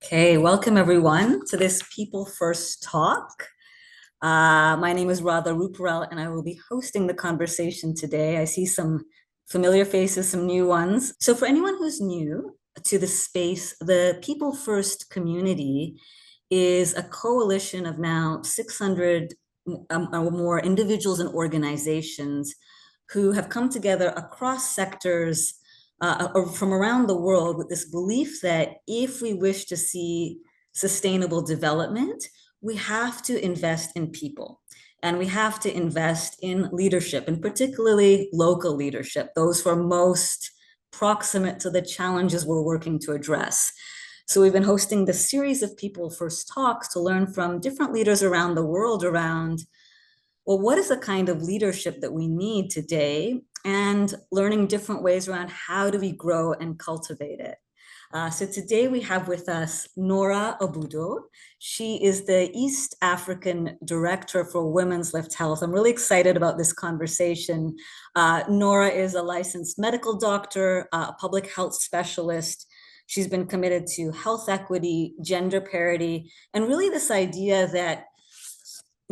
Okay, welcome everyone to this People First Talk. My name is Radha Ruparel, and I will be hosting the conversation today. I see some familiar faces, some new ones. So for anyone who's new to the space, the People First community is a coalition of now 600 or more individuals and organizations who have come together across sectors or from around the world with this belief that if we wish to see sustainable development, we have to invest in people and we have to invest in leadership, and particularly local leadership, those who are most proximate to the challenges we're working to address. So we've been hosting this series of People First Talks to learn from different leaders around the world around, well, what is the kind of leadership that we need today, and learning different ways around how do we grow and cultivate it. So today we have with us Norah Obudho. She is the East African Director for Women's Lift Health. I'm really excited about this conversation. Norah is a licensed medical doctor, a public health specialist. She's been committed to health equity, gender parity, and really this idea that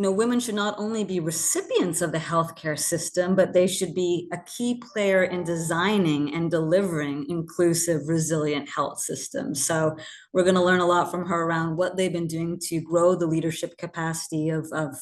women should not only be recipients of the healthcare system, but they should be a key player in designing and delivering inclusive, resilient health systems. So we're going to learn a lot from her around what they've been doing to grow the leadership capacity of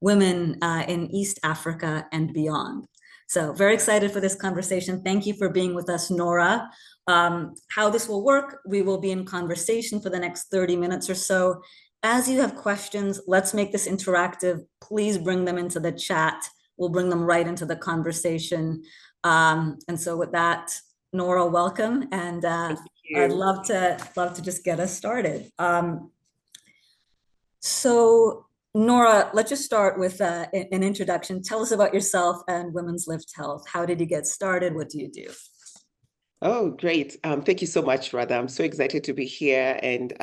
women in East Africa and beyond. So very excited for this conversation. Thank you for being with us, Norah. How this will work, we will be in conversation for the next 30 minutes or so. As you have questions, let's make this interactive. Please bring them into the chat. We'll bring them right into the conversation. And so with that, Norah, welcome. And I'd love to just get us started. So Norah, let's just start with an introduction. Tell us about yourself and Women's Lift Health. How did you get started? What do you do? Oh, great. Thank you so much, Radha. I'm so excited to be here. And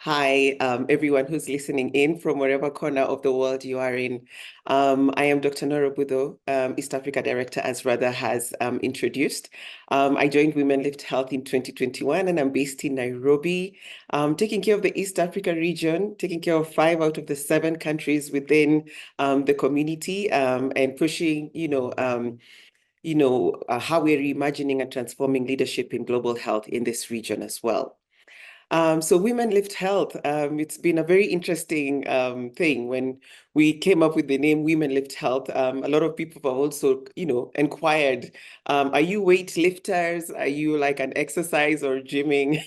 hi, everyone who's listening in from wherever corner of the world you are in. I am Dr. Norah Obudho, East Africa Director, as Radha has introduced. I joined Women Lift Health in 2021, and I'm based in Nairobi, taking care of the East Africa region, taking care of 5 out of the 7 countries within the community, and pushing, how we're reimagining and transforming leadership in global health in this region as well. So Women Lift Health, it's been a very interesting thing. When we came up with the name Women Lift Health, a lot of people have also, inquired, are you weightlifters? Are you like an exercise or gymming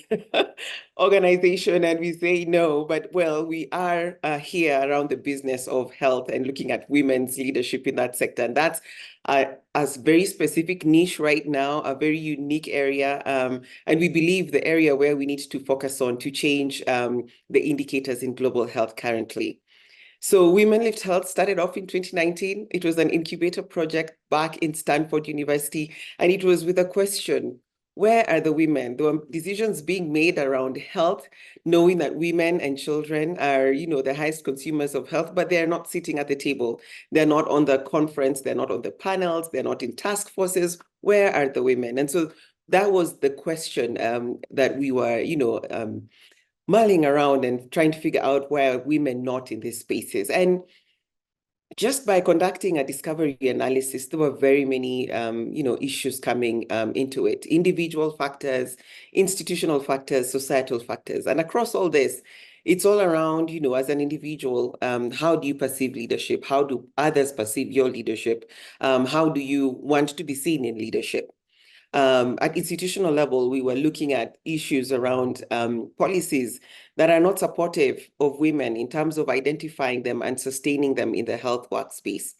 organization? And we say no, but well, we are here around the business of health and looking at women's leadership in that sector. And that's a very specific niche right now, a very unique area. And we believe the area where we need to focus on to change the indicators in global health currently. So Women Lift Health started off in 2019. It was an incubator project back in Stanford University, and it was with a question: where are the women? There were decisions being made around health, knowing that women and children are, the highest consumers of health, but they're not sitting at the table. They're not on the conference. They're not on the panels. They're not in task forces. Where are the women? And so that was the question that we were, mulling around and trying to figure out why are women not in these spaces. And just by conducting a discovery analysis, there were very many, issues coming into it: individual factors, institutional factors, societal factors. And across all this, it's all around, as an individual, how do you perceive leadership? How do others perceive your leadership? How do you want to be seen in leadership? At institutional level, we were looking at issues around policies that are not supportive of women in terms of identifying them and sustaining them in the health workspace.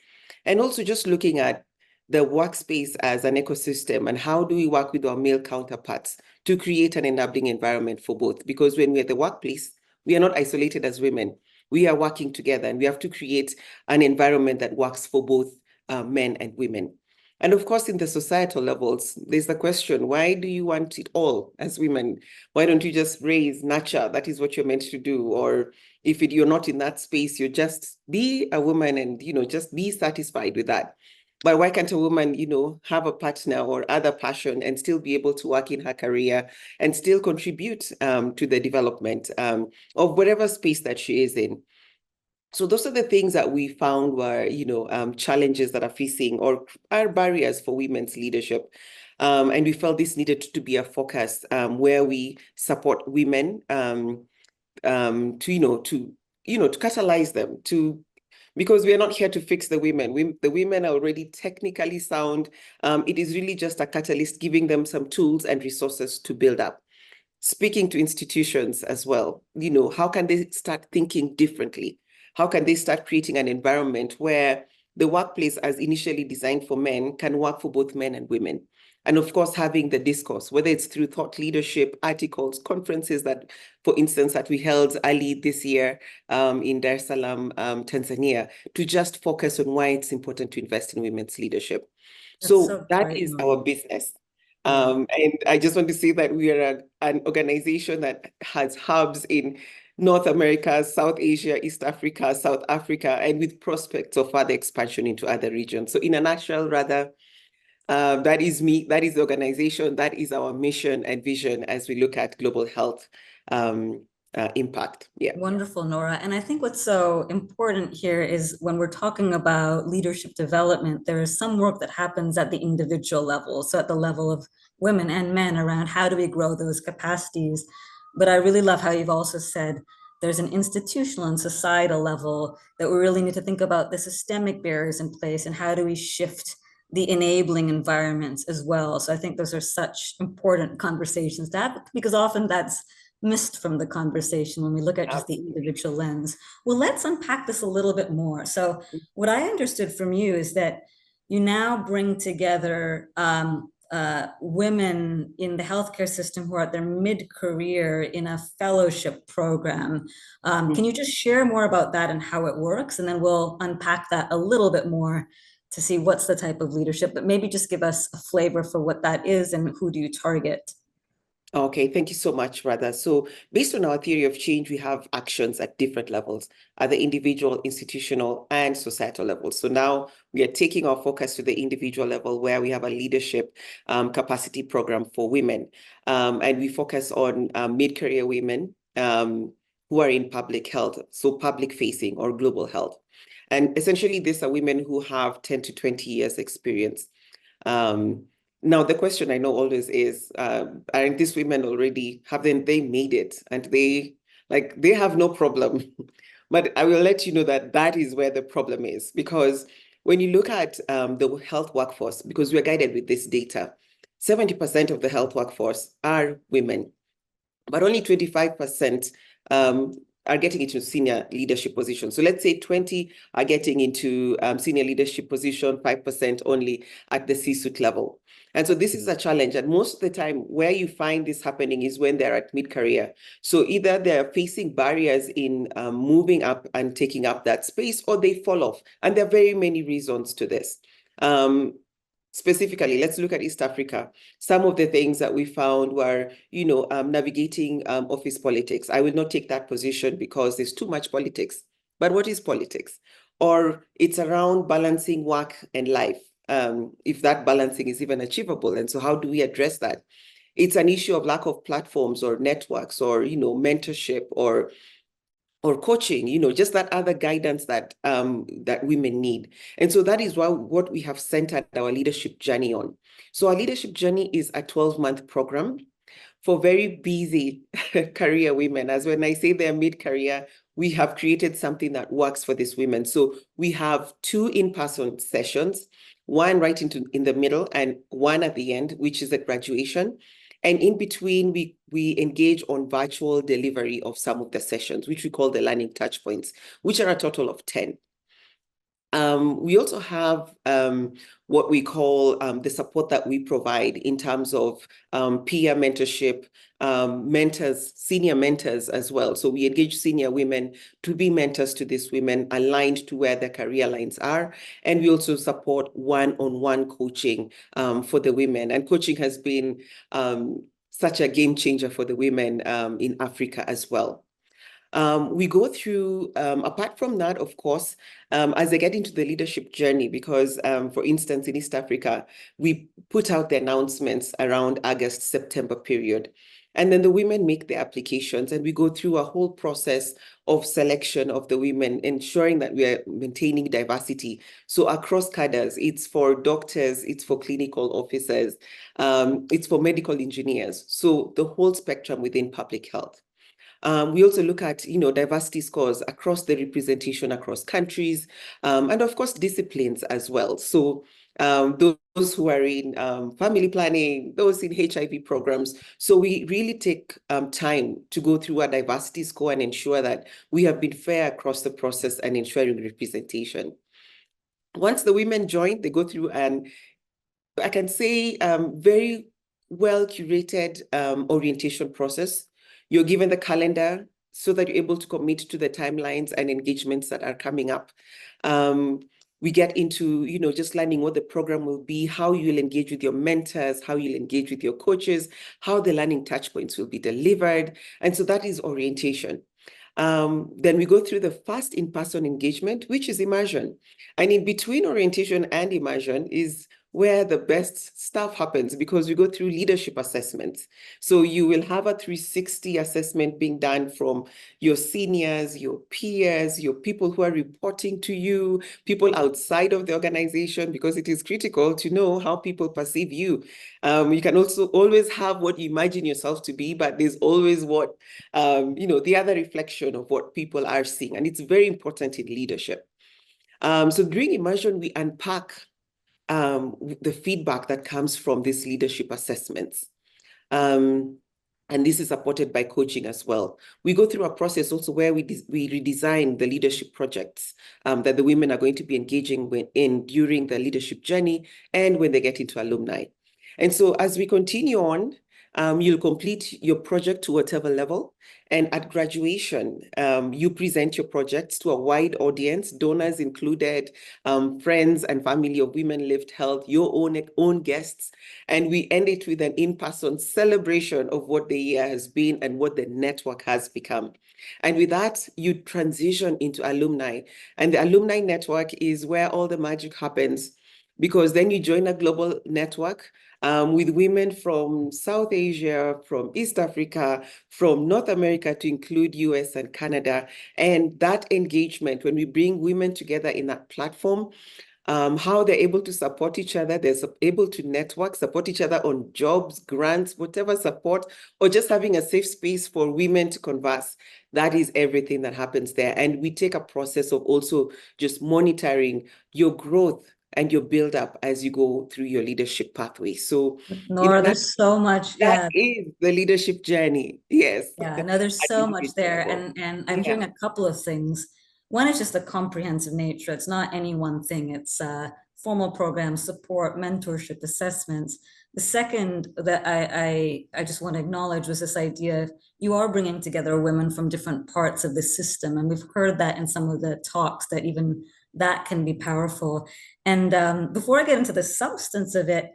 And also just looking at the workspace as an ecosystem, and how do we work with our male counterparts to create an enabling environment for both? Because when we're at the workplace, we are not isolated as women. We are working together, and we have to create an environment that works for both men and women. And of course, in the societal levels, there's the question: why do you want it all as women? Why don't you just raise, nurture? That is what you're meant to do. Or if you're not in that space, you just be a woman and, just be satisfied with that. But why can't a woman, have a partner or other passion and still be able to work in her career and still contribute to the development of whatever space that she is in? So those are the things that we found were, challenges that are facing or are barriers for women's leadership. And we felt this needed to be a focus where we support women to catalyze them because we are not here to fix the women. The women are already technically sound. It is really just a catalyst, giving them some tools and resources to build up. Speaking to institutions as well, how can they start thinking differently? How can they start creating an environment where the workplace, as initially designed for men, can work for both men and women? And of course, having the discourse, whether it's through thought leadership, articles, conferences that, for instance, that we held early this year in Dar es Salaam, Tanzania, to just focus on why it's important to invest in women's leadership. That's So so that great, is Norah. our business. Yeah. And I just want to say that we are an organization that has hubs in North America, South Asia, East Africa, South Africa, and with prospects of further expansion into other regions. So in a nutshell, rather, that is me, that is the organization, that is our mission and vision as we look at global health impact. Yeah. Wonderful, Nora. And I think what's so important here is when we're talking about leadership development, there is some work that happens at the individual level. So at the level of women and men around how do we grow those capacities. But I really love how you've also said there's an institutional and societal level that we really need to think about the systemic barriers in place and how do we shift the enabling environments as well. So I think those are such important conversations to have because often that's missed from the conversation when we look at just the individual lens. Well, let's unpack this a little bit more. So, what I understood from you is that you now bring together women in the healthcare system who are at their mid-career in a fellowship program. Can you just share more about that and how it works? And then we'll unpack that a little bit more to see what's the type of leadership, but maybe just give us a flavor for what that is and who do you target? Okay, thank you so much, Radha. So based on our theory of change, we have actions at different levels, at the individual, institutional, and societal levels. So now we are taking our focus to the individual level where we have a leadership capacity program for women. And we focus on mid-career women who are in public health, so public facing or global health. And essentially, these are women who have 10 to 20 years experience. Now, the question I know always is, aren't these women already, haven't they made it? And they have no problem. But I will let you know that that is where the problem is. Because when you look at the health workforce, because we're guided with this data, 70% of the health workforce are women, but only 25% are getting into senior leadership positions. So let's say 20 are getting into senior leadership position, 5% only at the C-suite level. And so this is a challenge. And most of the time where you find this happening is when they're at mid-career. So either they're facing barriers in moving up and taking up that space, or they fall off. And there are very many reasons to this. Specifically, let's look at East Africa. Some of the things that we found were, navigating office politics. I will not take that position because there's too much politics. But what is politics? Or it's around balancing work and life, if that balancing is even achievable. And so how do we address that? It's an issue of lack of platforms or networks or, mentorship or coaching, just that other guidance that that women need. And so that is what we have centered our leadership journey on. So our leadership journey is a 12-month program for very busy career women. As when I say they're mid-career, we have created something that works for these women. So we have 2 in-person sessions, one right in the middle and one at the end, which is the graduation. And in between, we engage on virtual delivery of some of the sessions, which we call the learning touch points, which are a total of 10. We also have what we call the support that we provide in terms of peer mentorship, mentors, senior mentors as well. So we engage senior women to be mentors to these women aligned to where their career lines are. And we also support one-on-one coaching for the women. And coaching has been such a game changer for the women in Africa as well. We go through, apart from that, of course, as they get into the leadership journey, because, for instance, in East Africa, we put out the announcements around August, September period. And then the women make the applications, and we go through a whole process of selection of the women, ensuring that we are maintaining diversity. So across cadres, it's for doctors, it's for clinical officers, it's for medical engineers. So the whole spectrum within public health. We also look at, diversity scores across the representation across countries, and of course, disciplines as well. So those who are in family planning, those in HIV programs. So we really take time to go through a diversity score and ensure that we have been fair across the process and ensuring representation. Once the women join, they go through an, I can say, very well curated orientation process. You're given the calendar so that you're able to commit to the timelines and engagements that are coming up. We get into, just learning what the program will be, how you'll engage with your mentors, how you'll engage with your coaches, how the learning touch points will be delivered. And so that is orientation. Then we go through the first in-person engagement, which is immersion. And in between orientation and immersion is where the best stuff happens, because we go through leadership assessments. So you will have a 360 assessment being done from your seniors, your peers, your people who are reporting to you, people outside of the organization, because it is critical to know how people perceive you. You can also always have what you imagine yourself to be, but there's always what, the other reflection of what people are seeing. And it's very important in leadership. So during immersion, we unpack the feedback that comes from these leadership assessments. And this is supported by coaching as well. We go through a process also where we redesign the leadership projects that the women are going to be engaging in during the leadership journey and when they get into alumni. And so as we continue on, you'll complete your project to whatever level. And at graduation, you present your projects to a wide audience, donors included, friends and family of Women Lived Health, your own guests. And we end it with an in-person celebration of what the year has been and what the network has become. And with that, you transition into alumni. And the alumni network is where all the magic happens, because then you join a global network with women from South Asia, from East Africa, from North America, to include US and Canada. And that engagement, when we bring women together in that platform, how they're able to support each other, they're able to network, support each other on jobs, grants, whatever support, or just having a safe space for women to converse. That is everything that happens there. And we take a process of also just monitoring your growth and your build up as you go through your leadership pathway. So, Nora, there's so much. that Yeah. is the leadership journey. Yes. Yeah, no, there's At so much individual there. level. And I'm hearing a couple of things. One is just the comprehensive nature. It's not any one thing. It's formal programs, support, mentorship, assessments. The second that I just want to acknowledge was this idea you are bringing together women from different parts of the system. And we've heard that in some of the talks, that even that can be powerful. And before I get into the substance of it,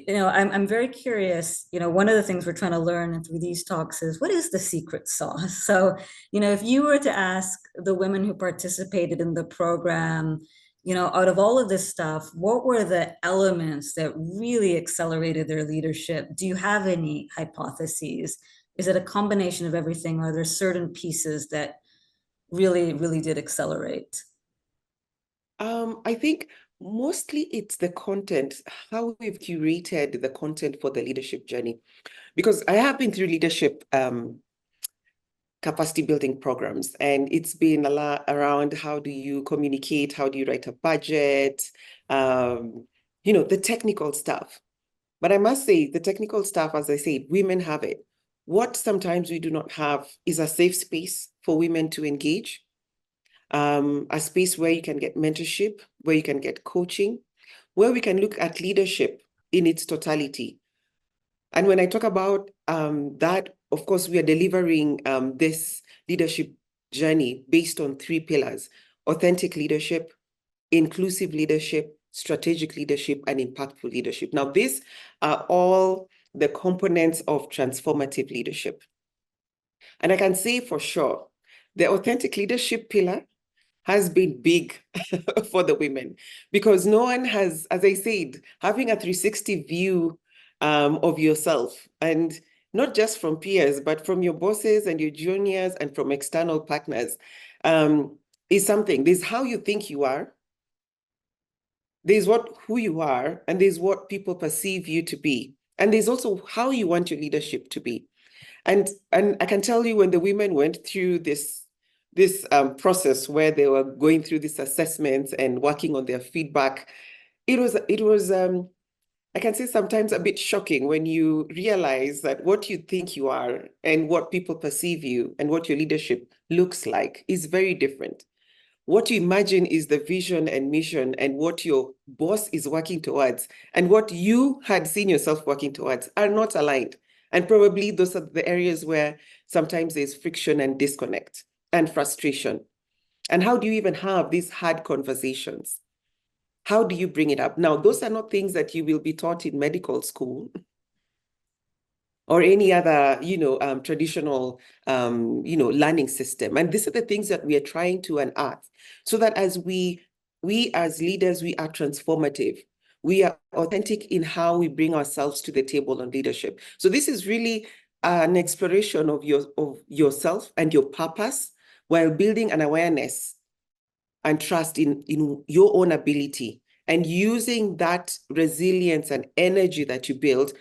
I'm very curious. One of the things we're trying to learn through these talks is, what is the secret sauce? So, if you were to ask the women who participated in the program, out of all of this stuff, what were the elements that really accelerated their leadership? Do you have any hypotheses? Is it a combination of everything? Or are there certain pieces that really, really did accelerate? I think mostly it's the content, how we've curated the content for the leadership journey. Because I have been through leadership capacity building programs, and it's been a lot around how do you communicate, how do you write a budget, the technical stuff. But I must say, the technical stuff, as I said, women have it. What sometimes we do not have is a safe space for women to engage, a space where you can get mentorship, where you can get coaching, where we can look at leadership in its totality. And when I talk about that, of course, we are delivering this leadership journey based on 3 pillars: authentic leadership, inclusive leadership, strategic leadership, and impactful leadership. Now, these are all the components of transformative leadership. And I can say for sure the authentic leadership pillar has been big for the women, because no one has, as I said, having a 360 view of yourself, and not just from peers, but from your bosses and your juniors and from external partners, is something. There's how you think you are, there's who you are, and there's what people perceive you to be. And there's also how you want your leadership to be. And I can tell you, when the women went through this process where they were going through these assessments and working on their feedback, it was I can say sometimes a bit shocking when you realize that what you think you are and what people perceive you and what your leadership looks like is very different. What you imagine is the vision and mission and what your boss is working towards and what you had seen yourself working towards are not aligned. And probably those are the areas where sometimes there's friction and disconnect and frustration. And how do you even have these hard conversations? How do you bring it up? Now, those are not things that you will be taught in medical school or any other, traditional, learning system. And these are the things that we are trying to unearth, so that as we as leaders, we are transformative. We are authentic in how we bring ourselves to the table on leadership. So this is really an exploration of yourself and your purpose, while building an awareness and trust in your own ability, and using that resilience and energy that you build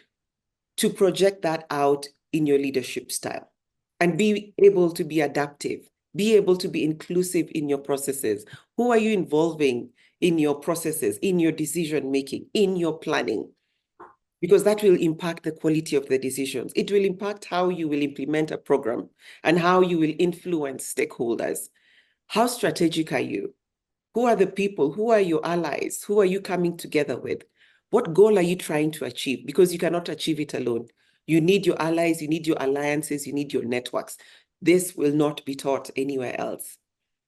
to project that out in your leadership style, and be able to be adaptive, be able to be inclusive in your processes. Who are you involving in your processes, in your decision making, in your planning? Because that will impact the quality of the decisions. It will impact how you will implement a program and how you will influence stakeholders. How strategic are you? Who are the people? Who are your allies? Who are you coming together with? What goal are you trying to achieve? Because you cannot achieve it alone. You need your allies, you need your alliances, you need your networks. This will not be taught anywhere else.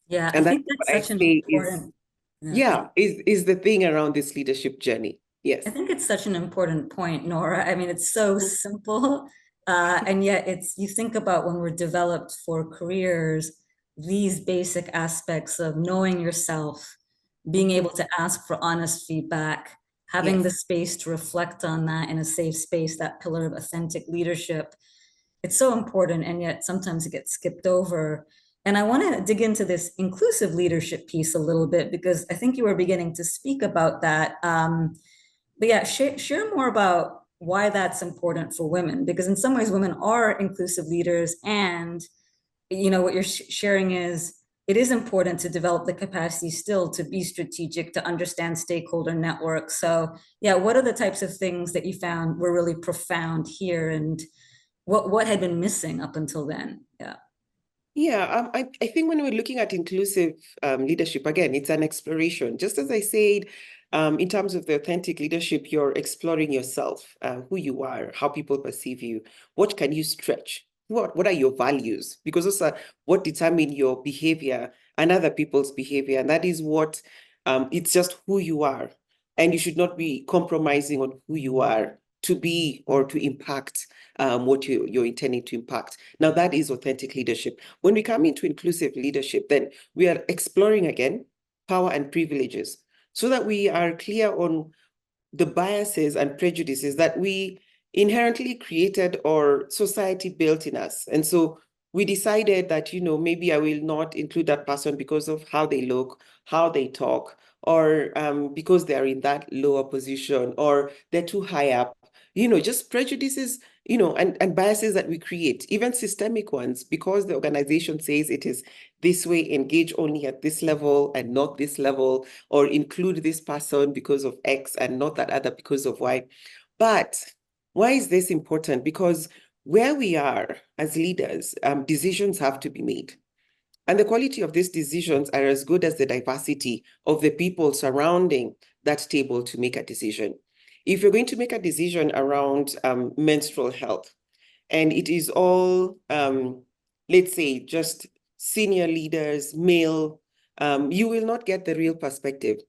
Yeah, I And that's think that's what I such an say is, important, yeah, is the thing around this leadership journey. Yes. I think it's such an important point, Nora. I mean, it's so simple, and yet you think about when we're developed for careers, these basic aspects of knowing yourself, being able to ask for honest feedback, having Yes. the space to reflect on that in a safe space, that pillar of authentic leadership. It's so important, and yet sometimes it gets skipped over. And I want to dig into this inclusive leadership piece a little bit, because I think you were beginning to speak about that. But yeah, share more about why that's important for women, because in some ways women are inclusive leaders, and what you're sharing is it is important to develop the capacity still to be strategic, to understand stakeholder networks. So yeah, what are the types of things that you found were really profound here, and what had been missing up until then? Yeah. Yeah, I think when we're looking at inclusive leadership, again, it's an exploration. Just as I said, in terms of the authentic leadership, you're exploring yourself, who you are, how people perceive you, what can you stretch, what are your values? Because those are what determine your behavior and other people's behavior. And that is what, it's just who you are. And you should not be compromising on who you are to be or to impact what you're intending to impact. Now, that is authentic leadership. When we come into inclusive leadership, then we are exploring again power and privileges, so that we are clear on the biases and prejudices that we inherently created or society built in us. And so we decided that, maybe I will not include that person because of how they look, how they talk, or because they're in that lower position, or they're too high up, just prejudices, and biases that we create, even systemic ones, because the organization says it is this way, engage only at this level and not this level, or include this person because of X and not that other because of Y. But why is this important? Because where we are as leaders, decisions have to be made. And the quality of these decisions are as good as the diversity of the people surrounding that table to make a decision. If you're going to make a decision around menstrual health, and it is all, let's say, just senior leaders, male, you will not get the real perspective.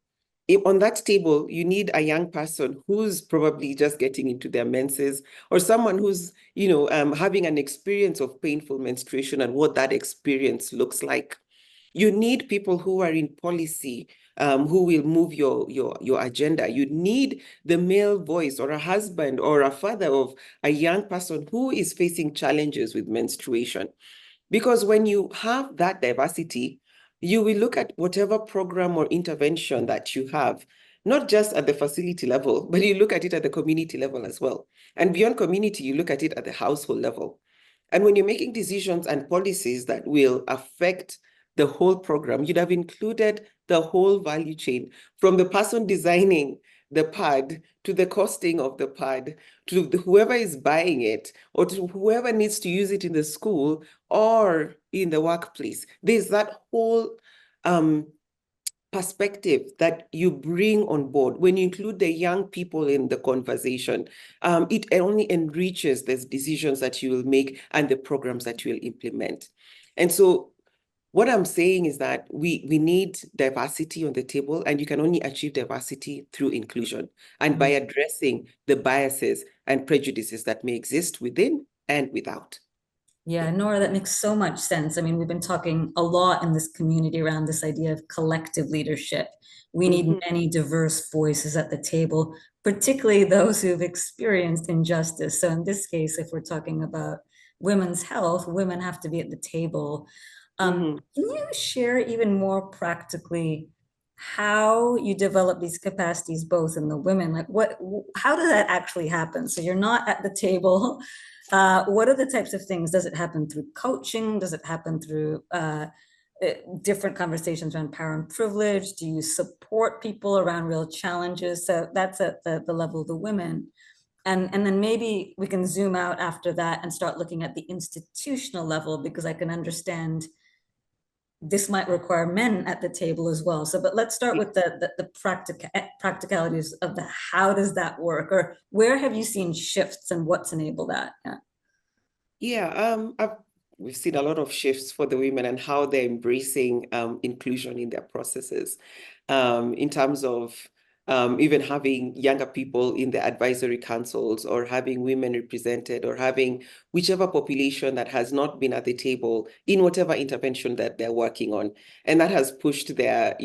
on that table, you need a young person who's probably just getting into their menses, or someone who's, having an experience of painful menstruation and what that experience looks like. You need people who are in policy, who will move your agenda. You need the male voice, or a husband or a father of a young person who is facing challenges with menstruation. Because when you have that diversity, you will look at whatever program or intervention that you have, not just at the facility level, but you look at it at the community level as well. And beyond community, you look at it at the household level. And when you're making decisions and policies that will affect the whole program, you'd have included the whole value chain, from the person designing the pad to the costing of the pad, to whoever is buying it, or to whoever needs to use it in the school or in the workplace. There's that whole perspective that you bring on board. When you include the young people in the conversation, it only enriches the decisions that you will make and the programs that you will implement. And so what I'm saying is that we need diversity on the table, and you can only achieve diversity through inclusion and by addressing the biases and prejudices that may exist within and without. Yeah, Nora, that makes so much sense. I mean, we've been talking a lot in this community around this idea of collective leadership. We need many diverse voices at the table, particularly those who've experienced injustice. So in this case, if we're talking about women's health, women have to be at the table. Can you share even more practically how you develop these capacities both in the women? Like how does that actually happen? So you're not at the table. What are the types of things? Does it happen through coaching? Does it happen through different conversations around power and privilege? Do you support people around real challenges? So that's at the level of the women. And then maybe we can zoom out after that and start looking at the institutional level, because I can understand this might require men at the table as well. So, but let's start with the practicalities of how does that work, or where have you seen shifts and what's enabled that? We've seen a lot of shifts for the women and how they're embracing inclusion in their processes, in terms of even having younger people in the advisory councils, or having women represented, or having whichever population that has not been at the table in whatever intervention that they're working on. And that has pushed their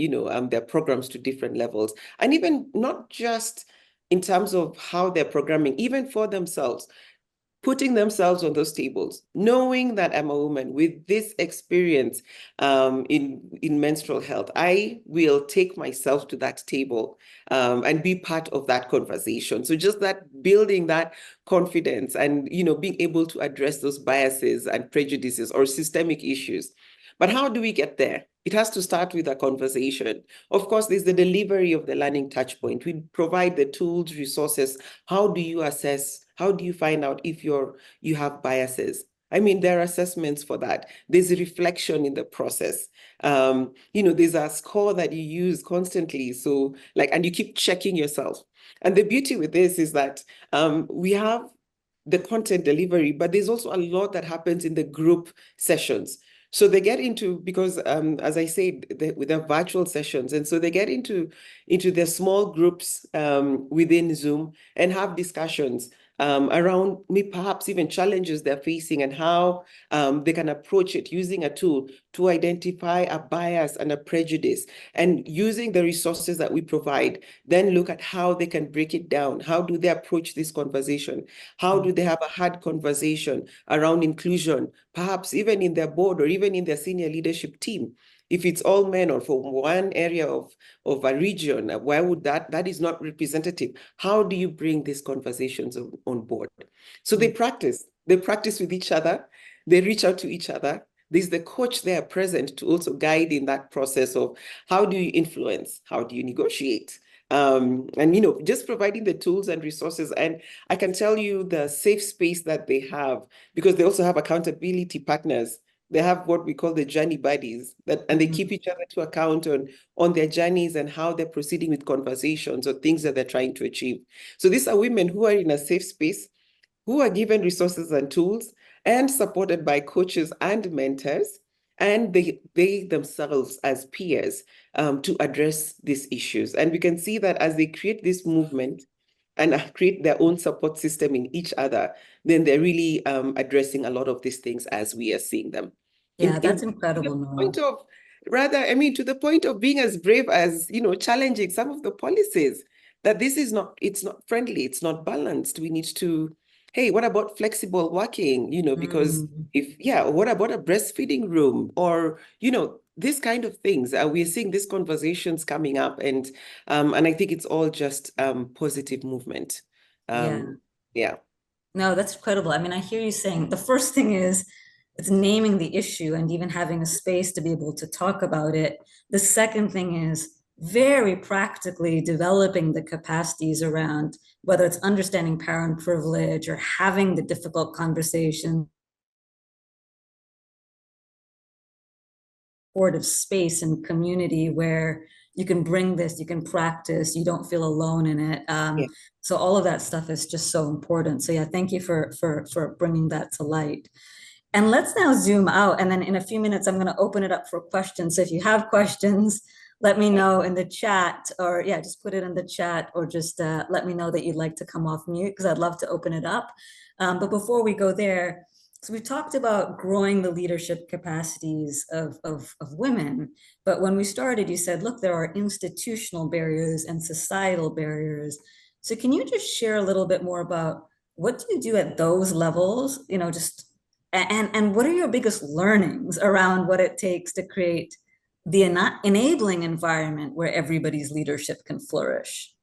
programs to different levels. And even not just in terms of how they're programming, even for themselves, putting themselves on those tables, knowing that I'm a woman with this experience in menstrual health. I will take myself to that table and be part of that conversation. So just that, building that confidence and being able to address those biases and prejudices or systemic issues. But how do we get there? It has to start with a conversation. Of course, there's the delivery of the learning touch point. We provide the tools, resources. How do you assess? How do you find out if you have biases? I mean, there are assessments for that. There's a reflection in the process. There's a score that you use constantly. So and you keep checking yourself. And the beauty with this is that we have the content delivery, but there's also a lot that happens in the group sessions. So they get into, because as I said, with their virtual sessions, and so they get into their small groups within Zoom and have discussions around perhaps even challenges they're facing, and how they can approach it using a tool to identify a bias and a prejudice, and using the resources that we provide, then look at how they can break it down. How do they approach this conversation? How do they have a hard conversation around inclusion, perhaps even in their board or even in their senior leadership team? If it's all men, or from one area of a region, why would that is not representative? How do you bring these conversations on board? So they practice with each other, they reach out to each other. There's the coach there present to also guide in that process of how do you influence, how do you negotiate, and just providing the tools and resources. And I can tell you the safe space that they have, because they also have accountability partners. They have what we call the journey buddies, and they keep each other to account on their journeys and how they're proceeding with conversations or things that they're trying to achieve. So these are women who are in a safe space, who are given resources and tools, and supported by coaches and mentors. and they themselves as peers to address these issues. And we can see that as they create this movement and create their own support system in each other, then they're really addressing a lot of these things as we are seeing them. Yeah, that's To incredible, the Norah. point of to the point of being as brave as, challenging some of the policies, that it's not friendly, it's not balanced. We need to, hey, what about flexible working? Because Mm. what about a breastfeeding room? Or, these kind of things. We're seeing these conversations coming up, and I think it's all just positive movement. Yeah. Yeah. No, that's incredible. I mean, I hear you saying the first thing is it's naming the issue and even having a space to be able to talk about it. The second thing is very practically developing the capacities around whether it's understanding power and privilege or having the difficult conversation, supportive space and community where you can bring this, you can practice, you don't feel alone in it. Yeah. So all of that stuff is just so important. So yeah, thank you for bringing that to light. And let's now zoom out. And then in a few minutes, I'm going to open it up for questions. So if you have questions, let me know in the chat, or yeah, just put it in the chat, or just let me know that you'd like to come off mute, because I'd love to open it up. But before we go there, so we talked about growing the leadership capacities of women. But when we started, you said, look, there are institutional barriers and societal barriers. So can you just share a little bit more about what do you do at those levels? Just and what are your biggest learnings around what it takes to create the enabling environment where everybody's leadership can flourish?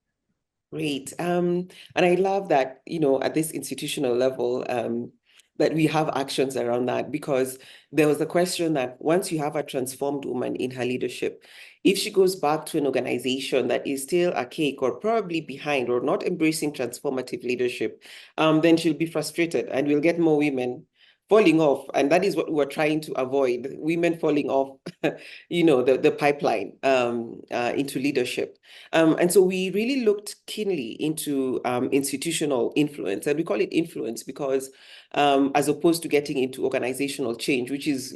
Great. And I love that, at this institutional level, that we have actions around that, because there was a question that once you have a transformed woman in her leadership, if she goes back to an organization that is still archaic or probably behind or not embracing transformative leadership, then she'll be frustrated, and we'll get more women falling off. And that is what we're trying to avoid, women falling off, the pipeline into leadership. And so we really looked keenly into institutional influence, and we call it influence because as opposed to getting into organizational change, which is,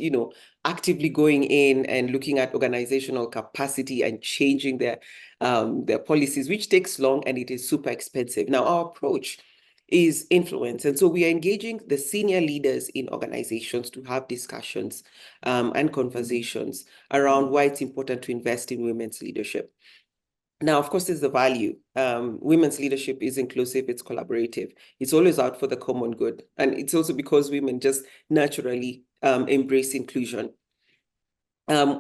actively going in and looking at organizational capacity and changing their policies, which takes long and it is super expensive. Now, our approach is influence. And so we are engaging the senior leaders in organizations to have discussions and conversations around why it's important to invest in women's leadership. Now, of course, there's the value. Women's leadership is inclusive, it's collaborative, it's always out for the common good. And it's also because women just naturally embrace inclusion.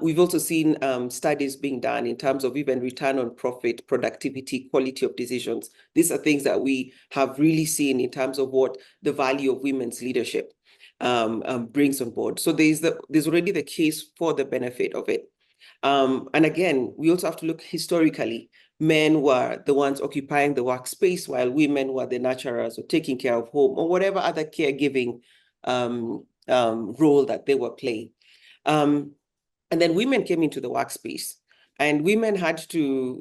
We've also seen studies being done in terms of even return on profit, productivity, quality of decisions. These are things that we have really seen in terms of what the value of women's leadership brings on board. So there's already the case for the benefit of it. And again, we also have to look historically. Men were the ones occupying the workspace, while women were the nurturers or taking care of home or whatever other caregiving role that they were playing. And then women came into the workspace, and women had to,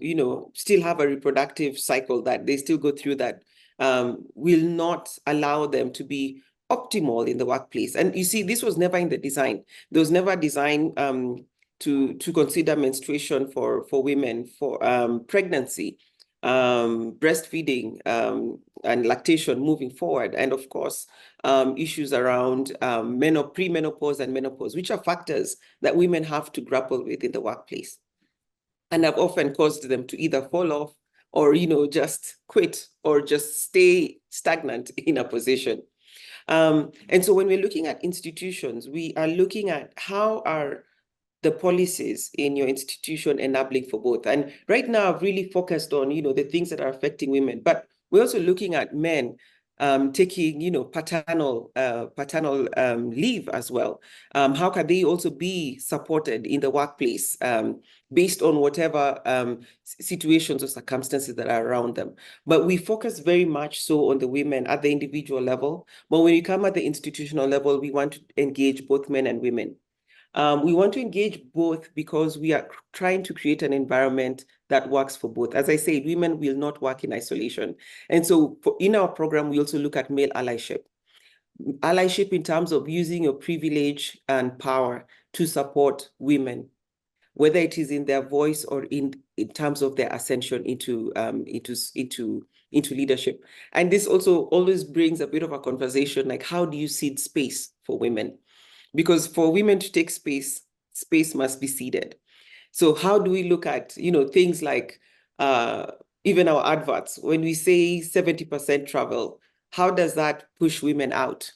still have a reproductive cycle that they still go through that will not allow them to be optimal in the workplace. And you see, this was never in the design. There was never a design to consider menstruation for women, for pregnancy, breastfeeding, and lactation moving forward. And of course, issues around premenopause and menopause, which are factors that women have to grapple with in the workplace, and have often caused them to either fall off or, just quit or just stay stagnant in a position. And so when we're looking at institutions, we are looking at how are the policies in your institution enabling for both. And right now, I've really focused on, the things that are affecting women, but we're also looking at men taking, paternal leave as well. How can they also be supported in the workplace based on whatever situations or circumstances that are around them? But we focus very much so on the women at the individual level. But when you come at the institutional level, we want to engage both men and women. We want to engage both because we are trying to create an environment that works for both. As I said, women will not work in isolation. And so in our program, we also look at male allyship. Allyship in terms of using your privilege and power to support women, whether it is in their voice or in terms of their ascension into leadership. And this also always brings a bit of a conversation, like how do you seed space for women? Because for women to take space, space must be seeded. So how do we look at, things like even our adverts? When we say 70% travel, how does that push women out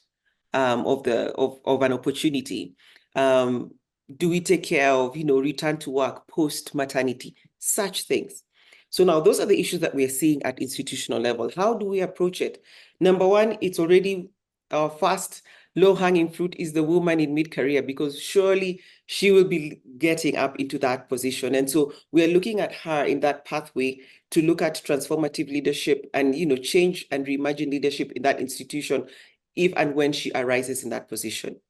of an opportunity? Do we take care of, return to work post maternity, such things? So now those are the issues that we're seeing at institutional level. How do we approach it? Number one, it's already our first low-hanging fruit is the woman in mid-career, because surely she will be getting up into that position. And so we are looking at her in that pathway to look at transformative leadership and, change and reimagine leadership in that institution if and when she arises in that position.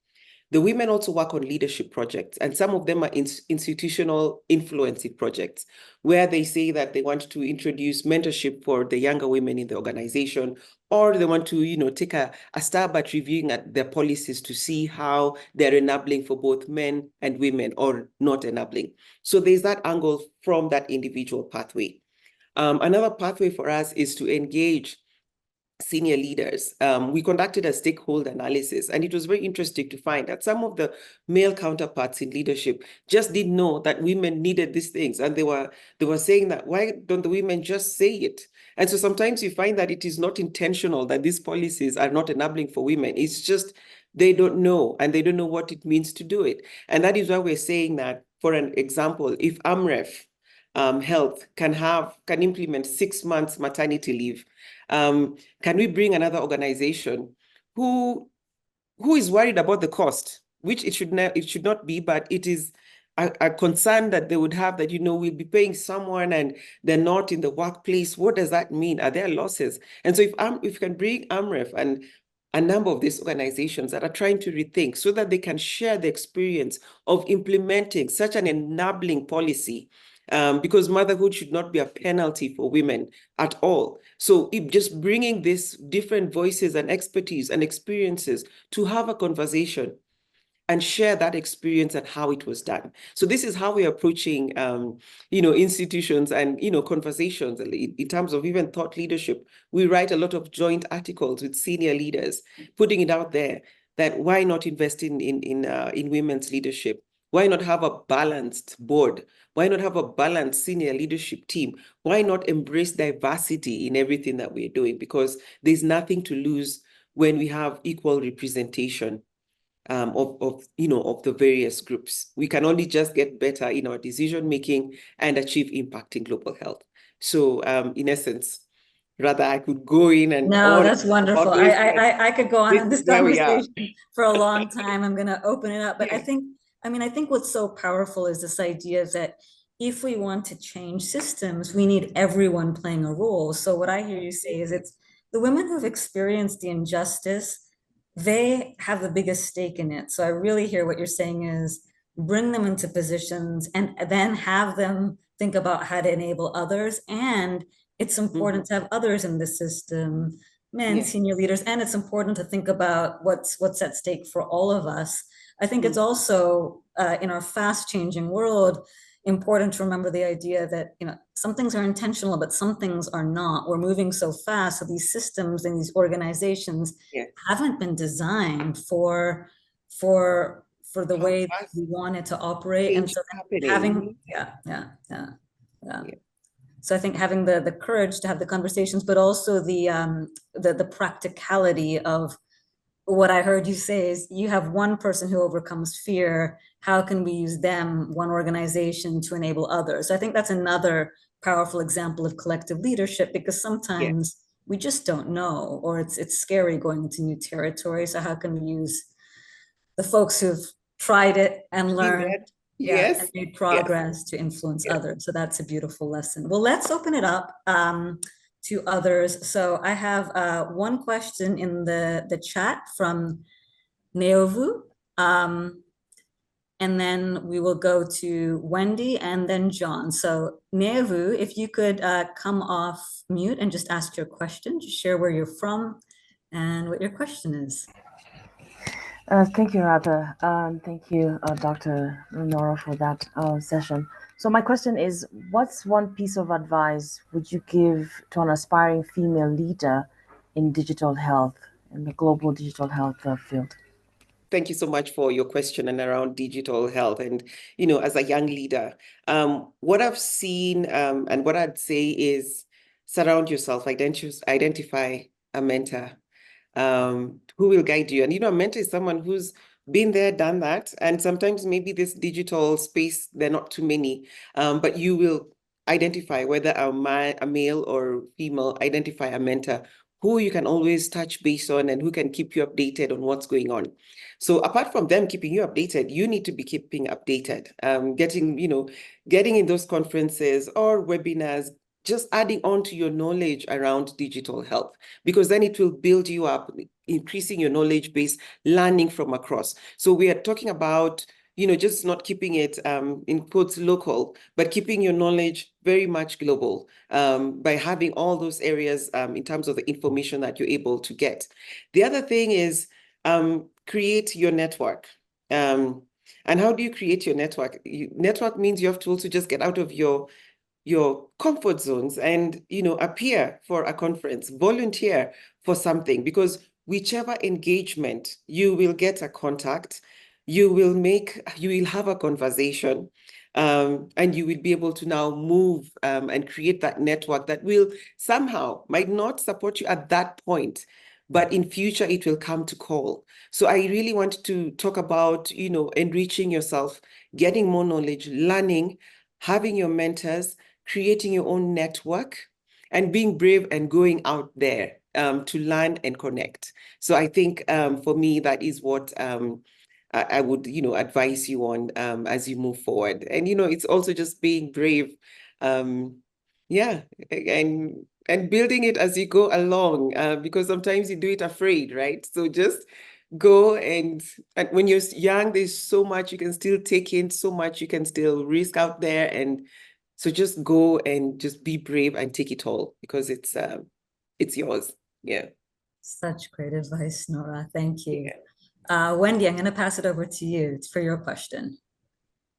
The women also work on leadership projects, and some of them are institutional influencing projects, where they say that they want to introduce mentorship for the younger women in the organization, or they want to, take a stab at reviewing at their policies to see how they're enabling for both men and women or not enabling. So there's that angle from that individual pathway. Another pathway for us is to engage senior leaders. We conducted a stakeholder analysis, and it was very interesting to find that some of the male counterparts in leadership just didn't know that women needed these things, and they were saying that, why don't the women just say it? And so sometimes you find that it is not intentional that these policies are not enabling for women. It's just they don't know, and they don't know what it means to do it. And that is why we're saying that, for an example, if AMREF Health can implement 6 months maternity leave, can we bring another organization who is worried about the cost, which it should not be, but it is a concern that they would have, that, we'll be paying someone and they're not in the workplace. What does that mean? Are there losses? And so if you can bring AMREF and a number of these organizations that are trying to rethink, so that they can share the experience of implementing such an enabling policy, because motherhood should not be a penalty for women at all. So just bringing these different voices and expertise and experiences to have a conversation and share that experience and how it was done. So this is how we're approaching, institutions and, conversations in terms of even thought leadership. We write a lot of joint articles with senior leaders, putting it out there that why not invest in women's leadership? Why not have a balanced board? Why not have a balanced senior leadership team? Why not embrace diversity in everything that we're doing? Because there's nothing to lose when we have equal representation of the various groups. We can only just get better in our decision making and achieve impact in global health. So in essence, rather, I could go in and No, on that's wonderful. about this, I could go on this in is this where we are. conversation for a long time. I'm going to open it up, but Yeah. I think what's so powerful is this idea that if we want to change systems, we need everyone playing a role. So what I hear you say is it's the women who've experienced the injustice, they have the biggest stake in it. So I really hear what you're saying is bring them into positions and then have them think about how to enable others. And it's important to have others in the system, men, senior leaders, and it's important to think about what's at stake for all of us. I think it's also in our fast changing world important to remember the idea that some things are intentional, but some things are not. We're moving so fast, so these systems and these organizations haven't been designed for the way we want it to operate. And so having so I think having the courage to have the conversations, but also the practicality of what I heard you say is you have one person who overcomes fear. How can we use them, one organization, to enable others? So I think that's another powerful example of collective leadership, because sometimes we just don't know, or it's scary going into new territory. So how can we use the folks who've tried it and learned and made progress to influence others? So that's a beautiful lesson. Well, let's open it up to others. So I have one question in the chat from Neovu, and then we will go to Wendy and then John. So Neovu, if you could come off mute and just ask your question, just share where you're from and what your question is. Thank you, Radha. Thank you, Dr. Norah, for that session. So my question is, what's one piece of advice would you give to an aspiring female leader in digital health, in the global digital health field? Thank you so much for your question and around digital health. And, as a young leader, what I've seen and what I'd say is surround yourself, identify a mentor who will guide you. And, a mentor is someone who's been there, done that. And sometimes maybe this digital space, there are not too many, but you will identify whether a male or female, identify a mentor who you can always touch base on and who can keep you updated on what's going on. So apart from them keeping you updated, you need to be keeping updated, getting in those conferences or webinars, just adding on to your knowledge around digital health, because then it will build you up, increasing your knowledge base, learning from across. So we are talking about, just not keeping it in quotes local, but keeping your knowledge very much global by having all those areas in terms of the information that you're able to get. The other thing is create your network. And how do you create your network? Network means you have to also just get out of your comfort zones and, appear for a conference, volunteer for something, because whichever engagement, you will get a contact, you will have a conversation, and you will be able to now move and create that network that will somehow might not support you at that point, but in future it will come to call. So I really want to talk about, enriching yourself, getting more knowledge, learning, having your mentors, creating your own network, and being brave and going out there to learn and connect. So I think for me, that is what I would, advise you on as you move forward. And, it's also just being brave. Yeah, and building it as you go along, because sometimes you do it afraid, right? So just go and when you're young, there's so much you can still take in, so much you can still risk out there. And so just go and just be brave and take it all, because it's yours. Yeah. Such great advice, Nora. Thank you. Yeah. Wendy, I'm going to pass it over to you for your question.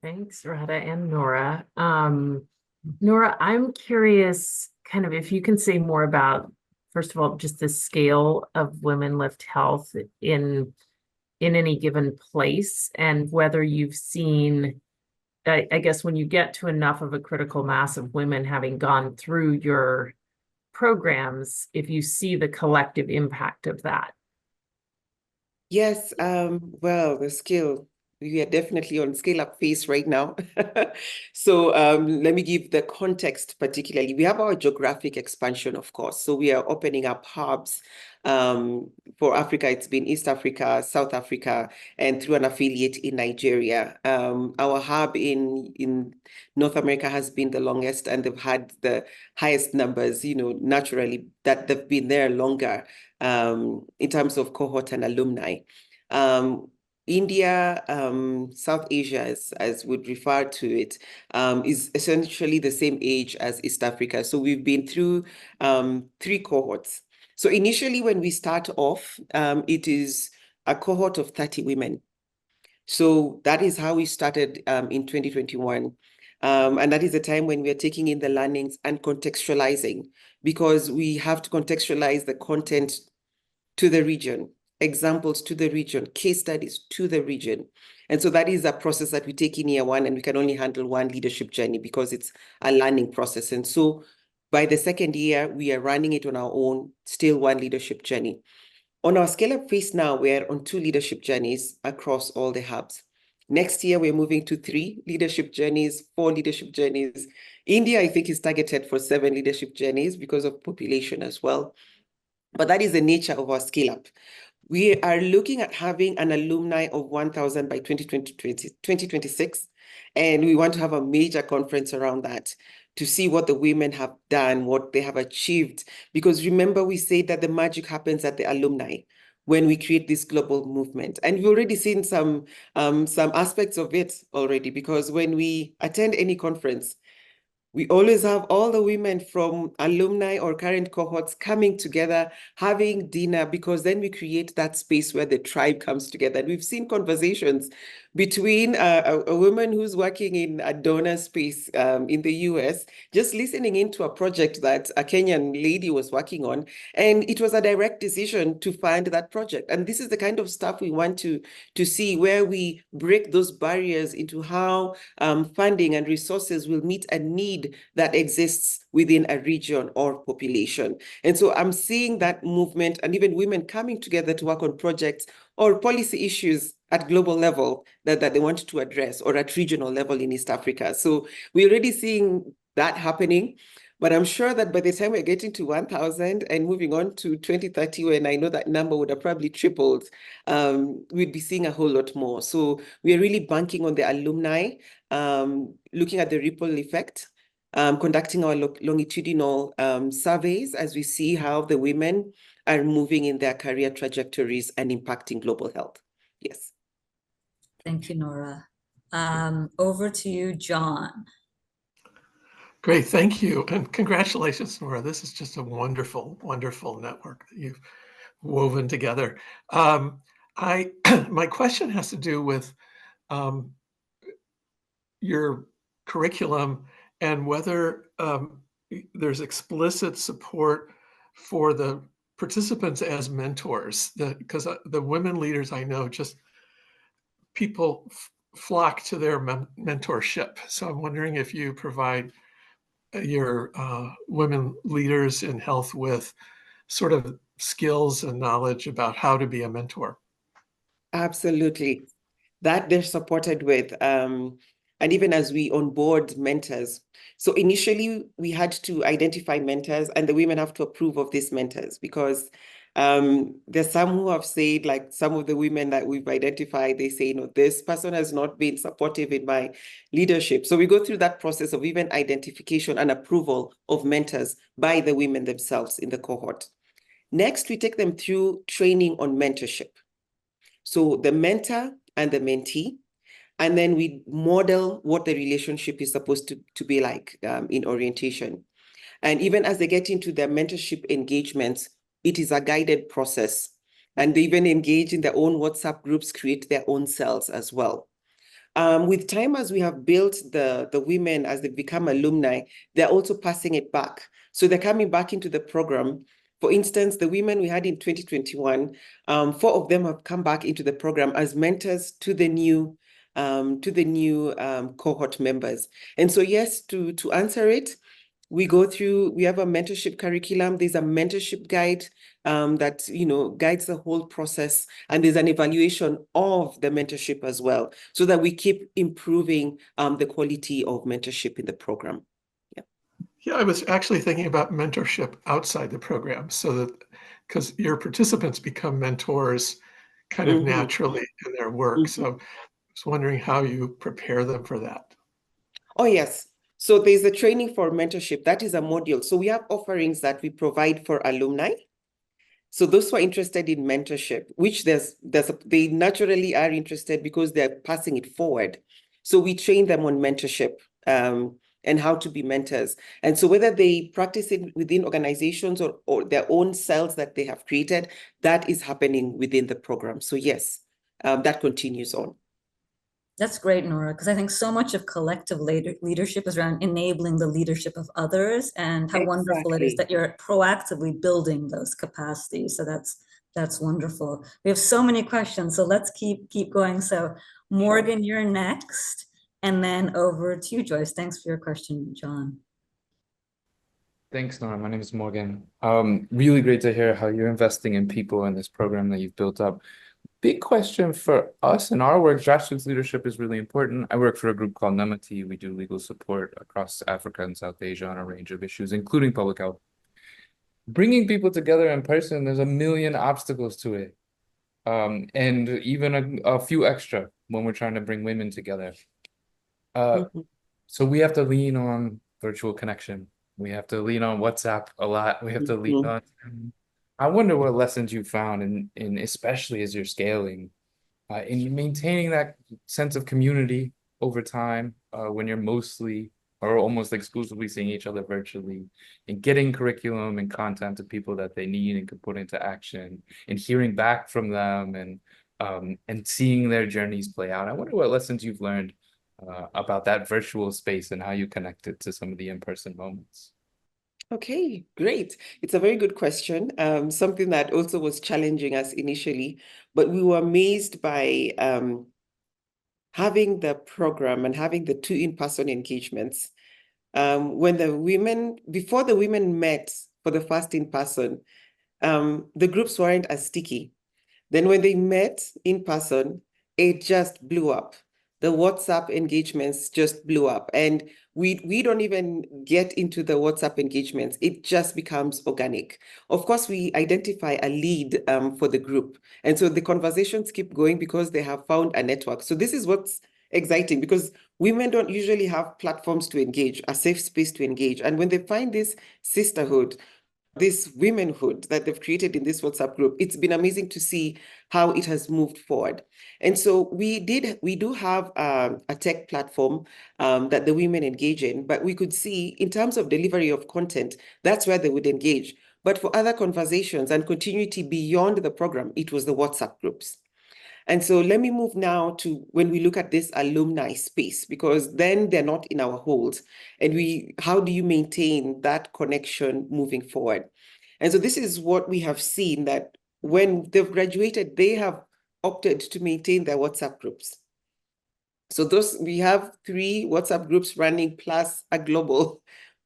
Thanks, Radha and Nora. Nora, I'm curious kind of if you can say more about, first of all, just the scale of Women Lift Health in any given place, and whether you've seen, I guess, when you get to enough of a critical mass of women having gone through your programs, if you see the collective impact of that. Yes, well, the scale, we are definitely on scale up phase right now. So let me give the context particularly. We have our geographic expansion, of course. So we are opening up hubs. For Africa, it's been East Africa, South Africa, and through an affiliate in Nigeria. Our hub in North America has been the longest, and they've had the highest numbers, naturally, that they've been there longer in terms of cohort and alumni. India, South Asia, as would refer to it, is essentially the same age as East Africa. So we've been through 3 cohorts. So initially, when we start off, it is a cohort of 30 women. So that is how we started in 2021. And that is the time when we are taking in the learnings and contextualizing, because we have to contextualize the content to the region, examples to the region, case studies to the region. And so that is a process that we take in year 1, and we can only handle 1 leadership journey because it's a learning process. And so by the second year, we are running it on our own, still 1 leadership journey. On our scale-up phase now, we're on 2 leadership journeys across all the hubs. Next year, we're moving to 3 leadership journeys, 4 leadership journeys. India, I think, is targeted for 7 leadership journeys because of population as well. But that is the nature of our scale-up. We are looking at having an alumni of 1,000 by 2026, and we want to have a major conference around that to see what the women have done, what they have achieved. Because remember, we say that the magic happens at the alumni when we create this global movement. And we've already seen some aspects of it already, because when we attend any conference, We always have all the women from alumni or current cohorts coming together, having dinner, because then we create that space where the tribe comes together. And we've seen conversations between a woman who's working in a donor space in the US, just listening into a project that a Kenyan lady was working on. And it was a direct decision to fund that project. And this is the kind of stuff we want to see, where we break those barriers into how funding and resources will meet a need that exists within a region or population. And so I'm seeing that movement, and even women coming together to work on projects or policy issues at global level that they want to address, or at regional level in East Africa. So we're already seeing that happening. But I'm sure that by the time we're getting to 1,000 and moving on to 2030, when I know that number would have probably tripled, we'd be seeing a whole lot more. So we are really banking on the alumni, looking at the ripple effect, conducting our longitudinal surveys as we see how the women are moving in their career trajectories and impacting global health. Yes. Thank you, Norah. Over to you, John. Great, thank you. And congratulations, Norah. This is just a wonderful, wonderful network that you've woven together. My question has to do with your curriculum and whether there's explicit support for the participants as mentors, because the women leaders I know, just people flock to their mentorship. So I'm wondering if you provide your women leaders in health with sort of skills and knowledge about how to be a mentor. Absolutely. That they're supported with. And even as we onboard mentors. So initially we had to identify mentors, and the women have to approve of these mentors, because there's some who have said, like some of the women that we've identified, they say, this person has not been supportive in my leadership. So we go through that process of even identification and approval of mentors by the women themselves in the cohort. Next, we take them through training on mentorship. So the mentor and the mentee, and then we model what the relationship is supposed to be like in orientation. And even as they get into their mentorship engagements, it is a guided process. And they even engage in their own WhatsApp groups, create their own cells as well. With time, as we have built the women, as they become alumni, they're also passing it back. So they're coming back into the program. For instance, the women we had in 2021, 4 of them have come back into the program as mentors to the new cohort members. And so yes, to answer it, we have a mentorship curriculum. There's a mentorship guide that guides the whole process, and there's an evaluation of the mentorship as well, so that we keep improving the quality of mentorship in the program. Yeah, I was actually thinking about mentorship outside the program, so that because your participants become mentors kind of naturally in their work. So I was wondering how you prepare them for that. Oh, yes. So there's a training for mentorship. That is a module. So we have offerings that we provide for alumni. So those who are interested in mentorship, which they naturally are interested because they're passing it forward. So we train them on mentorship and how to be mentors. And so whether they practice it within organizations or their own cells that they have created, that is happening within the program. So yes, that continues on. That's great, Norah, because I think so much of collective leadership is around enabling the leadership of others, and how wonderful it is that you're proactively building those capacities. So that's wonderful. We have so many questions, so let's keep going. So Morgan, you're next, and then over to you, Joyce. Thanks for your question, John. Thanks, Norah. My name is Morgan. Really great to hear how you're investing in people in this program that you've built up. Big question for us in our work, grassroots leadership is really important. I work for a group called Namati. We do legal support across Africa and South Asia on a range of issues, including public health. Bringing people together in person, there's a million obstacles to it. And even a few extra when we're trying to bring women together. So we have to lean on virtual connection. We have to lean on WhatsApp a lot. We have to lean on... I wonder what lessons you found in especially as you're scaling, in maintaining that sense of community over time, when you're mostly or almost exclusively seeing each other virtually and getting curriculum and content to people that they need and can put into action and hearing back from them and seeing their journeys play out. I wonder what lessons you've learned about that virtual space and how you connect it to some of the in-person moments. Okay, great. It's a very good question. Something that also was challenging us initially, but we were amazed by having the program and having the 2 in-person engagements. When the women, before the women met for the first in-person, the groups weren't as sticky. Then when they met in person, it just blew up. The WhatsApp engagements just blew up. And we don't even get into the WhatsApp engagements. It just becomes organic. Of course, we identify a lead for the group. And so the conversations keep going because they have found a network. So this is what's exciting, because women don't usually have platforms to engage, a safe space to engage. And when they find this sisterhood, this womenhood that they've created in this WhatsApp group, it's been amazing to see how it has moved forward. And so we do have a tech platform that the women engage in, but we could see in terms of delivery of content, that's where they would engage. But for other conversations and continuity beyond the program, it was the WhatsApp groups. And so let me move now to when we look at this alumni space, because then they're not in our holds. And how do you maintain that connection moving forward? And so this is what we have seen, that when they've graduated, they have opted to maintain their WhatsApp groups. So we have 3 WhatsApp groups running plus a global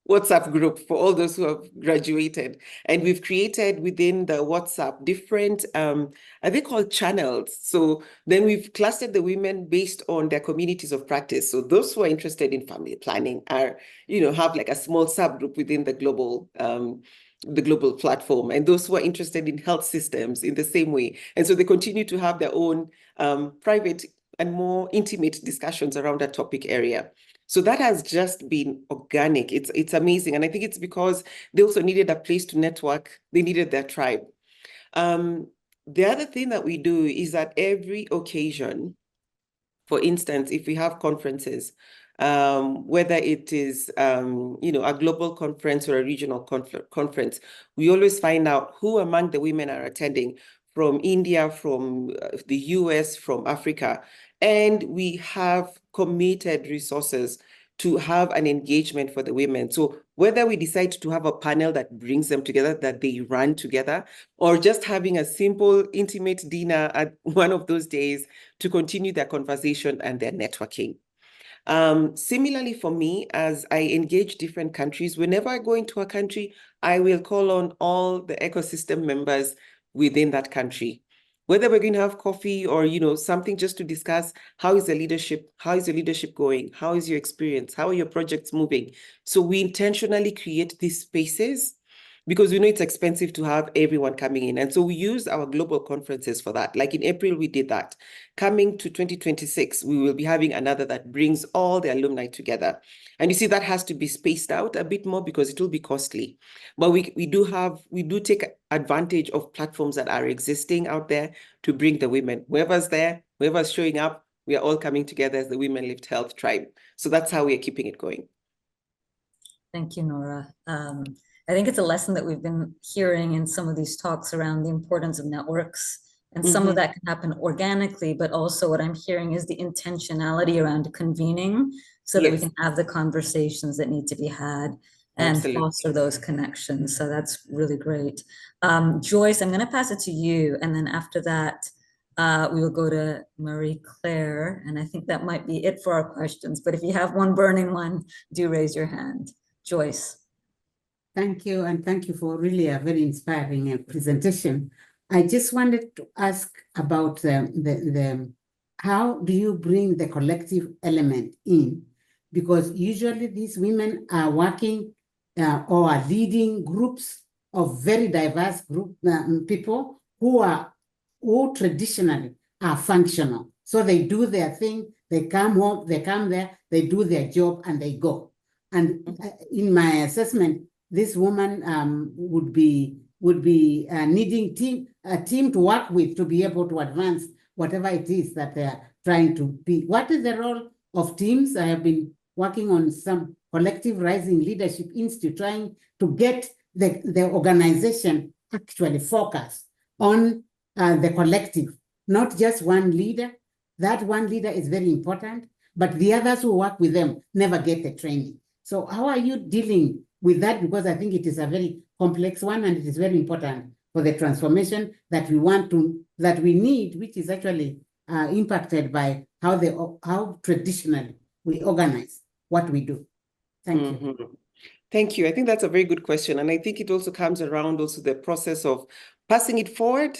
WhatsApp group for all those who have graduated. And we've created within the WhatsApp different, are they called channels? So then we've clustered the women based on their communities of practice. So those who are interested in family planning are, have like a small subgroup within the global platform, and those who are interested in health systems in the same way. And so they continue to have their own private and more intimate discussions around that topic area. So that has just been organic. It's amazing. And I think it's because they also needed a place to network. They needed their tribe. The other thing that we do is that every occasion, for instance, if we have conferences, whether it is, a global conference or a regional conference, we always find out who among the women are attending from India, from the US, from Africa. And we have committed resources to have an engagement for the women. So whether we decide to have a panel that brings them together, that they run together, or just having a simple, intimate dinner at one of those days to continue their conversation and their networking. Similarly for me, as I engage different countries, whenever I go into a country, I will call on all the ecosystem members within that country. Whether we're going to have coffee or, something just to discuss, how is the leadership going? How is your experience? How are your projects moving? So we intentionally create these spaces because we know it's expensive to have everyone coming in. And so we use our global conferences for that. Like in April, we did that. Coming to 2026, we will be having another that brings all the alumni together. And you see, that has to be spaced out a bit more because it will be costly. But we do take advantage of platforms that are existing out there to bring the women. Whoever's there, whoever's showing up, we are all coming together as the Women Lift Health tribe. So that's how we are keeping it going. Thank you, Norah. I think it's a lesson that we've been hearing in some of these talks around the importance of networks. And some of that can happen organically, but also what I'm hearing is the intentionality around convening so that we can have the conversations that need to be had and foster those connections. So that's really great. Joyce, I'm going to pass it to you. And then after that, we will go to Marie Claire. And I think that might be it for our questions. But if you have one burning one, do raise your hand. Joyce. Thank you, and thank you for really a very inspiring presentation. I just wanted to ask about how do you bring the collective element in? Because usually these women are working or are leading groups of very diverse people who traditionally are functional. So they do their thing, they come home, they come there, they do their job, and they go. And in my assessment, this woman would be needing a team to work with to be able to advance whatever it is that they're trying to be. What is the role of teams? I have been working on some Collective Rising Leadership Institute, trying to get the organization actually focused on the collective, not just one leader. That one leader is very important, but the others who work with them never get the training. So how are you dealing with that? Because I think it is a very complex one, and it is very important for the transformation that we need, which is actually impacted by how traditionally we organize what we do. Thank you. Thank you. I think that's a very good question. And I think it also comes around also the process of passing it forward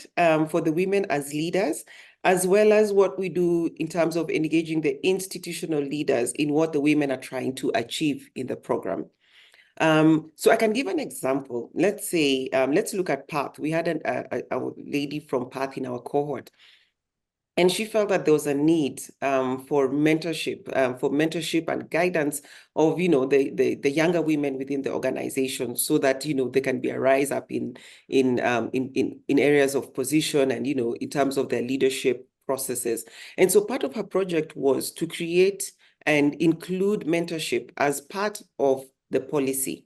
for the women as leaders, as well as what we do in terms of engaging the institutional leaders in what the women are trying to achieve in the program. So I can give an example. Let's say, let's look at Path. We had a lady from Path in our cohort, and she felt that there was a need for mentorship and guidance of, the younger women within the organization, so that, they can be a rise up in areas of position and, in terms of their leadership processes. And so part of her project was to create and include mentorship as part of the policy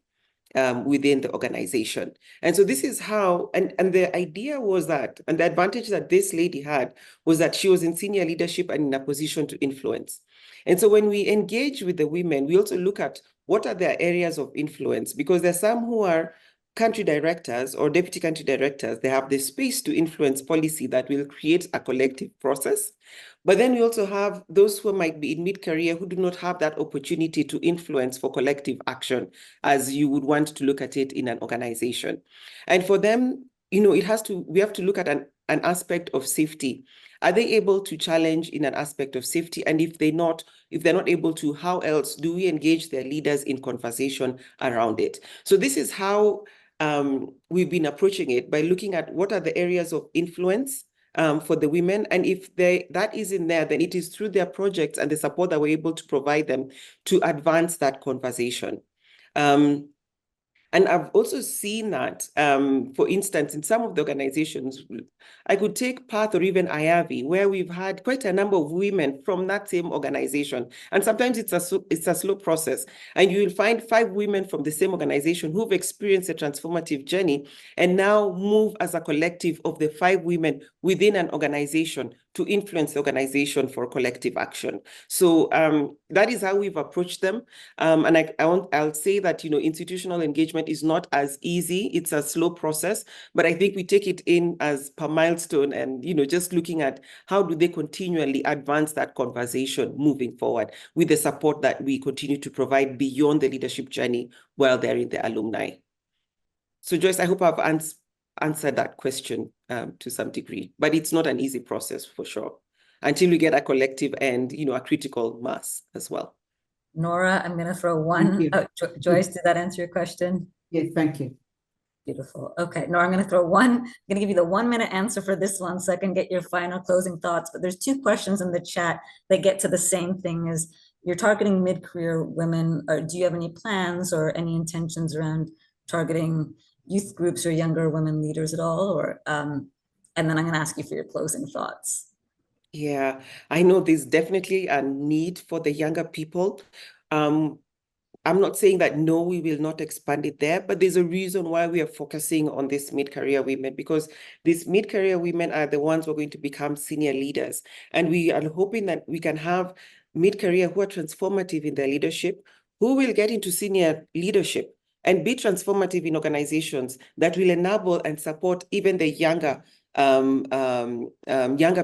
within the organization. And so this is how, and the idea was that, and the advantage that this lady had was that she was in senior leadership and in a position to influence. And so when we engage with the women, we also look at what are their areas of influence, because there's some who are country directors or deputy country directors. They have the space to influence policy that will create a collective process. But then we also have those who might be in mid-career who do not have that opportunity to influence for collective action as you would want to look at it in an organization. And for them, we have to look at an aspect of safety. Are they able to challenge in an aspect of safety? And if they're not able to, how else do we engage their leaders in conversation around it? So this is how we've been approaching it, by looking at what are the areas of influence for the women. And if that isn't there, then it is through their projects and the support that we're able to provide them to advance that conversation. And I've also seen that, for instance, in some of the organizations, I could take Path or even IAVI, where we've had quite a number of women from that same organization. And sometimes it's a slow process. And you will find 5 women from the same organization who've experienced a transformative journey and now move as a collective of the 5 women within an organization to influence the organization for collective action. So that is how we've approached them. And I'll say that, institutional engagement is not as easy. It's a slow process, but I think we take it in as per milestone and, just looking at how do they continually advance that conversation moving forward with the support that we continue to provide beyond the leadership journey while they're in the alumni. So Joyce, I hope I've answered that question to some degree, but it's not an easy process for sure until we get a collective and, a critical mass as well. Norah, I'm going to throw one. Joyce, did that answer your question? Yes, thank you. Beautiful. Okay, Norah, I'm going to throw one. I'm going to give you the 1-minute answer for this one so I can get your final closing thoughts. But there's 2 questions in the chat that get to the same thing. Is you're targeting mid-career women, or do you have any plans or any intentions around targeting youth groups or younger women leaders at all? Or and then I'm going to ask you for your closing thoughts. Yeah, I know there's definitely a need for the younger people. I'm not saying that no, we will not expand it there, but there's a reason why we are focusing on these mid-career women, because these mid-career women are the ones who are going to become senior leaders. And we are hoping that we can have mid-career who are transformative in their leadership, who will get into senior leadership and be transformative in organizations that will enable and support even the younger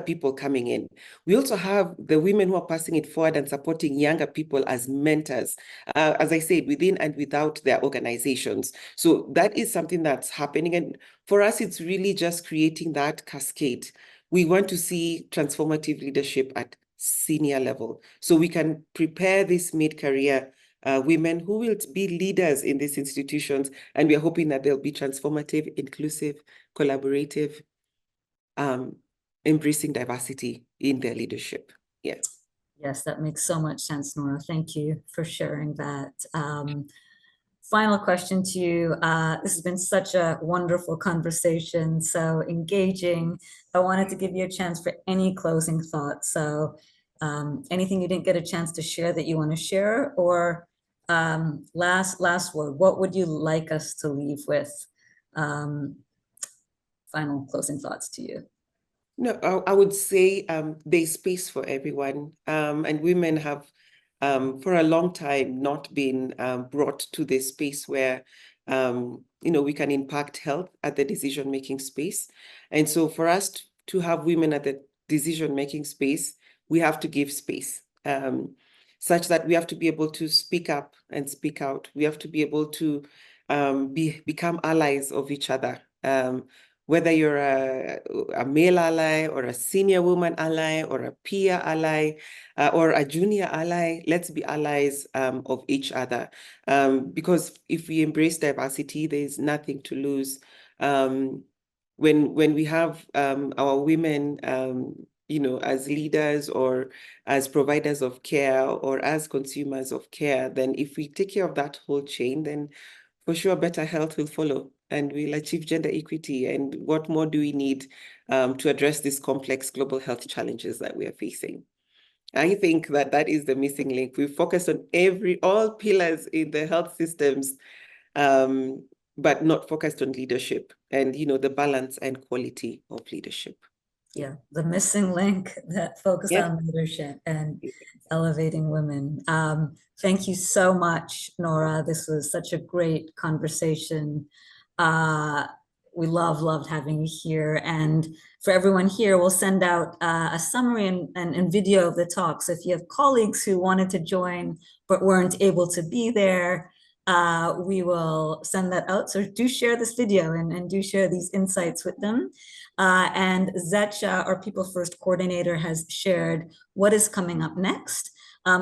people coming in. We also have the women who are passing it forward and supporting younger people as mentors, as I said, within and without their organizations. So that is something that's happening. And for us, it's really just creating that cascade. We want to see transformative leadership at senior level, so we can prepare this mid-career women who will be leaders in these institutions. And we are hoping that they'll be transformative, inclusive, collaborative, embracing diversity in their leadership. Yes. Yes, that makes so much sense, Norah. Thank you for sharing that. Final question to you. This has been such a wonderful conversation, so engaging. I wanted to give you a chance for any closing thoughts. So anything you didn't get a chance to share that you want to share, or last word. What would you like us to leave with? Final closing thoughts to you. No, I would say there's space for everyone, and women have for a long time not been brought to this space where we can impact health at the decision-making space. And so for us to have women at the decision-making space, we have to give space, such that we have to be able to speak up and speak out. We have to be able to become allies of each other. Whether you're a male ally or a senior woman ally or a peer ally or a junior ally, let's be allies of each other. Because if we embrace diversity, there's nothing to lose. When we have our women, as leaders or as providers of care or as consumers of care, then if we take care of that whole chain, then for sure better health will follow and we'll achieve gender equity. And what more do we need to address these complex global health challenges that we are facing? I think that is the missing link. We've focused on all pillars in the health systems, but not focused on leadership and, the balance and quality of leadership. Yeah, the missing link, that focus on leadership and elevating women. Thank you so much, Norah. This was such a great conversation. We loved having you here. And for everyone here, we'll send out a summary and video of the talk. So if you have colleagues who wanted to join but weren't able to be there, we will send that out. So do share this video and do share these insights with them. And Zetcha, our People First coordinator, has shared what is coming up next.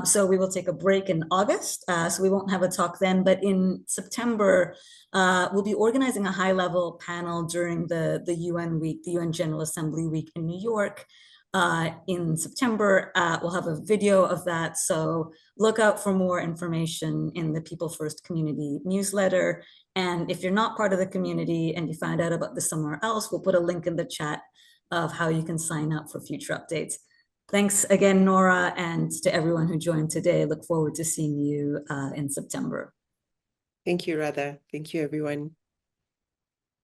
So we will take a break in August, so we won't have a talk then, but in September, we'll be organizing a high-level panel during the UN week, the UN General Assembly week in New York. In September, we'll have a video of that, so look out for more information in the People First community newsletter. And if you're not part of the community and you find out about this somewhere else, we'll put a link in the chat of how you can sign up for future updates. Thanks again, Norah, and to everyone who joined today. Look forward to seeing you in September. Thank you, Radha. Thank you, everyone.